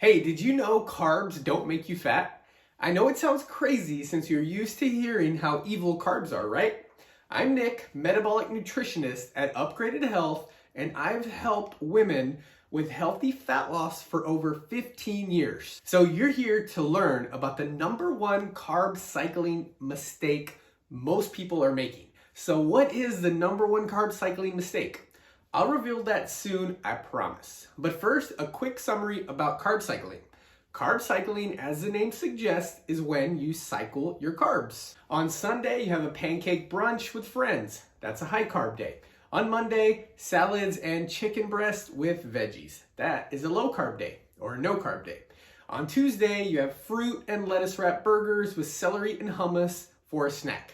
Hey, did you know carbs don't make you fat? I know it sounds crazy since you're used to hearing how evil carbs are, right? I'm Nick, metabolic nutritionist at Upgraded Health, and I've helped women with healthy fat loss for over 15 years. So you're here to learn about the number one carb cycling mistake most people are making. So what is the number one carb cycling mistake? I'll reveal that soon, I promise. But first, a quick summary about carb cycling. Carb cycling, as the name suggests, is when you cycle your carbs. On Sunday, you have a pancake brunch with friends. That's a high carb day. On Monday, salads and chicken breast with veggies. That is a low carb day or a no carb day. On Tuesday, you have fruit and lettuce wrapped burgers with celery and hummus for a snack.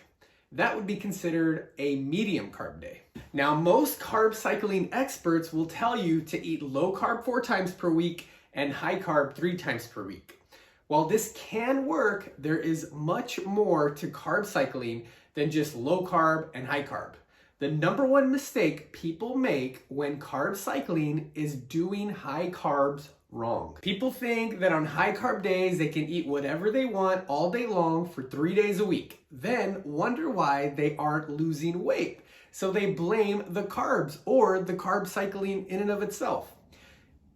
That would be considered a medium carb day. Now, most carb cycling experts will tell you to eat low carb 4 times per week and high carb 3 times per week. While this can work, there is much more to carb cycling than just low carb and high carb. The number one mistake people make when carb cycling is doing high carbs wrong. People think that on high carb days they can eat whatever they want all day long for 3 days a week, then wonder why they aren't losing weight. So they blame the carbs or the carb cycling in and of itself.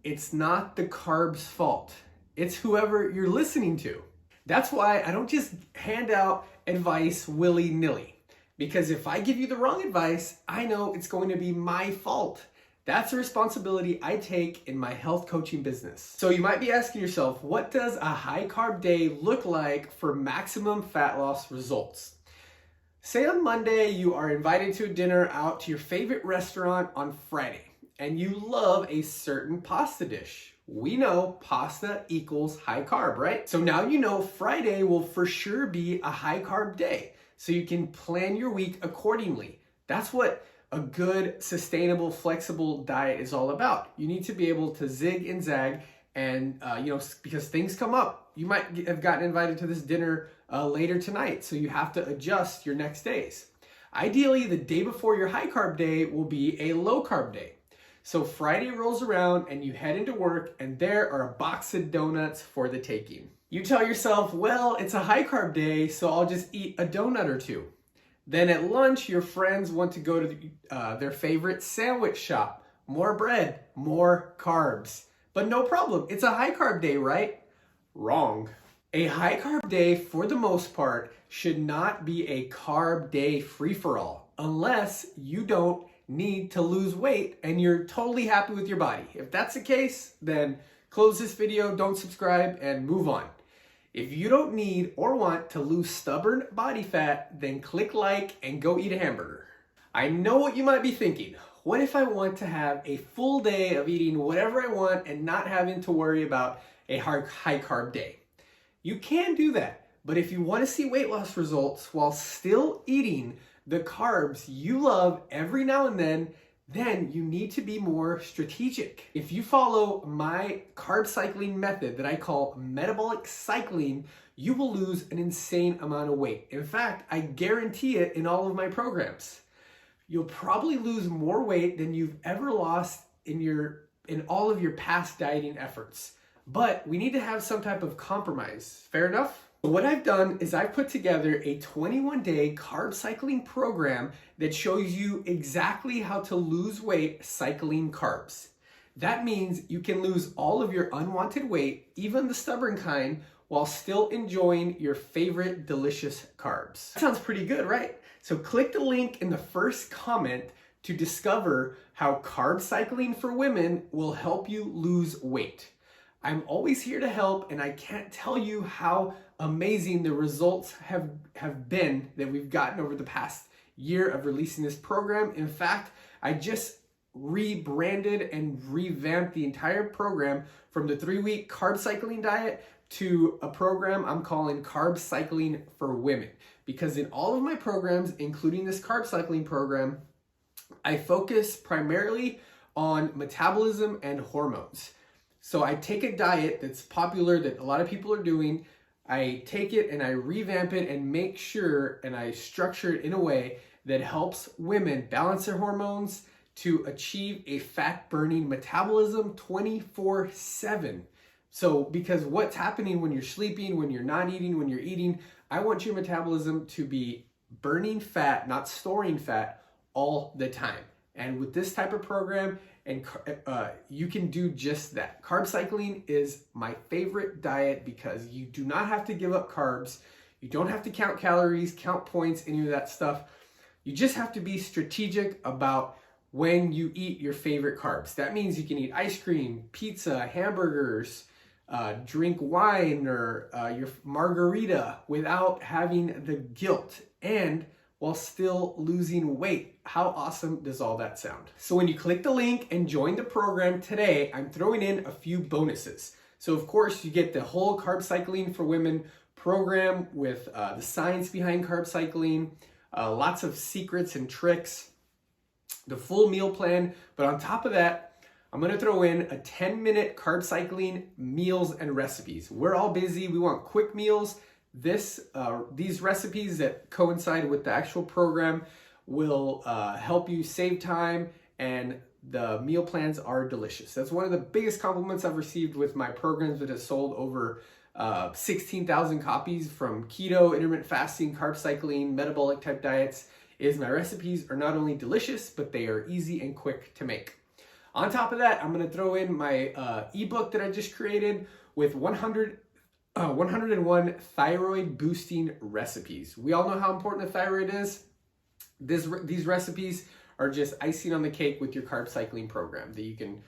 It's not the carbs' fault. It's whoever you're listening to. That's why I don't just hand out advice willy-nilly. Because if I give you the wrong advice, I know it's going to be my fault. That's a responsibility I take in my health coaching business. So you might be asking yourself, what does a high carb day look like for maximum fat loss results? Say on Monday, you are invited to a dinner out to your favorite restaurant on Friday, and you love a certain pasta dish. We know pasta equals high carb, right? So now you know Friday will for sure be a high carb day, so you can plan your week accordingly. That's what a good, sustainable, flexible diet is all about. You need to be able to zig and zag and, because things come up. You might have gotten invited to this dinner later tonight, so you have to adjust your next days. Ideally, the day before your high carb day will be a low carb day. So Friday rolls around and you head into work and there are a box of donuts for the taking. You tell yourself, well, it's a high carb day, so I'll just eat a donut or two. Then at lunch, your friends want to go to their favorite sandwich shop. More bread, more carbs. But no problem, it's a high carb day, right? Wrong. A high carb day, for the most part, should not be a carb day free-for-all, unless you don't need to lose weight and you're totally happy with your body. If that's the case, then close this video, don't subscribe, and move on. If you don't need or want to lose stubborn body fat, then click like and go eat a hamburger. I know what you might be thinking. What if I want to have a full day of eating whatever I want and not having to worry about a high carb day? You can do that, but if you want to see weight loss results while still eating the carbs you love every now and then you need to be more strategic. If you follow my carb cycling method that I call Metabolic Cycling, you will lose an insane amount of weight. In fact, I guarantee it in all of my programs. You'll probably lose more weight than you've ever lost in all of your past dieting efforts. But we need to have some type of compromise. Fair enough? What I've done is I've put together a 21-day carb cycling program that shows you exactly how to lose weight cycling carbs. That means you can lose all of your unwanted weight, even the stubborn kind, while still enjoying your favorite delicious carbs. That sounds pretty good, right? So click the link in the first comment to discover how carb cycling for women will help you lose weight. I'm always here to help, and I can't tell you how amazing the results have been that we've gotten over the past year of releasing this program. In fact, I just rebranded and revamped the entire program from the 3-week carb cycling diet to a program I'm calling Carb Cycling for Women. Because in all of my programs, including this carb cycling program, I focus primarily on metabolism and hormones. So I take a diet that's popular, that a lot of people are doing, I take it and I revamp it and make sure and I structure it in a way that helps women balance their hormones to achieve a fat-burning metabolism 24/7. So because what's happening when you're sleeping, when you're not eating, when you're eating, I want your metabolism to be burning fat, not storing fat all the time. And with this type of program, you can do just that. Carb cycling is my favorite diet because you do not have to give up carbs. You don't have to count calories, count points, any of that stuff. You just have to be strategic about when you eat your favorite carbs. That means you can eat ice cream, pizza, hamburgers, drink wine or your margarita without having the guilt and while still losing weight. How awesome does all that sound? So when you click the link and join the program today, I'm throwing in a few bonuses. So of course you get the whole Carb Cycling for Women program with the science behind carb cycling, lots of secrets and tricks, the full meal plan, but on top of that, I'm gonna throw in a 10-minute carb cycling meals and recipes. We're all busy, we want quick meals. These recipes that coincide with the actual program will help you save time, and the meal plans are delicious. That's one of the biggest compliments I've received with my programs that has sold over 16,000 copies from keto, intermittent fasting, carb cycling, metabolic type diets, is my recipes are not only delicious, but they are easy and quick to make. On top of that, I'm gonna throw in my ebook that I just created with 101 thyroid boosting recipes. We all know how important the thyroid is. These recipes are just icing on the cake with your carb cycling program that you can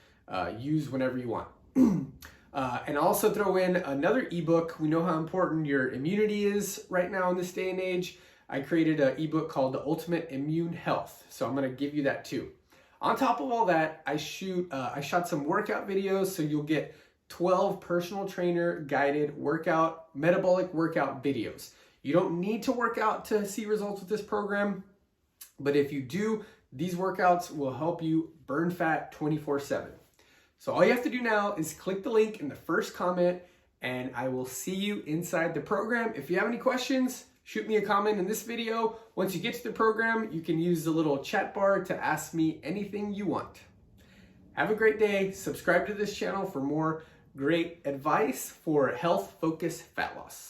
use whenever you want. And also throw in another ebook. We know how important your immunity is right now in this day and age. I created an ebook called The Ultimate Immune Health. So I'm gonna give you that too. On top of all that, I shot some workout videos, so you'll get 12 personal trainer guided metabolic workout videos. You don't need to work out to see results with this program, but if you do, these workouts will help you burn fat 24/7. So all you have to do now is click the link in the first comment, and I will see you inside the program. If you have any questions, shoot me a comment in this video. Once you get to the program, you can use the little chat bar to ask me anything you want. Have a great day. Subscribe to this channel for more great advice for health-focused fat loss.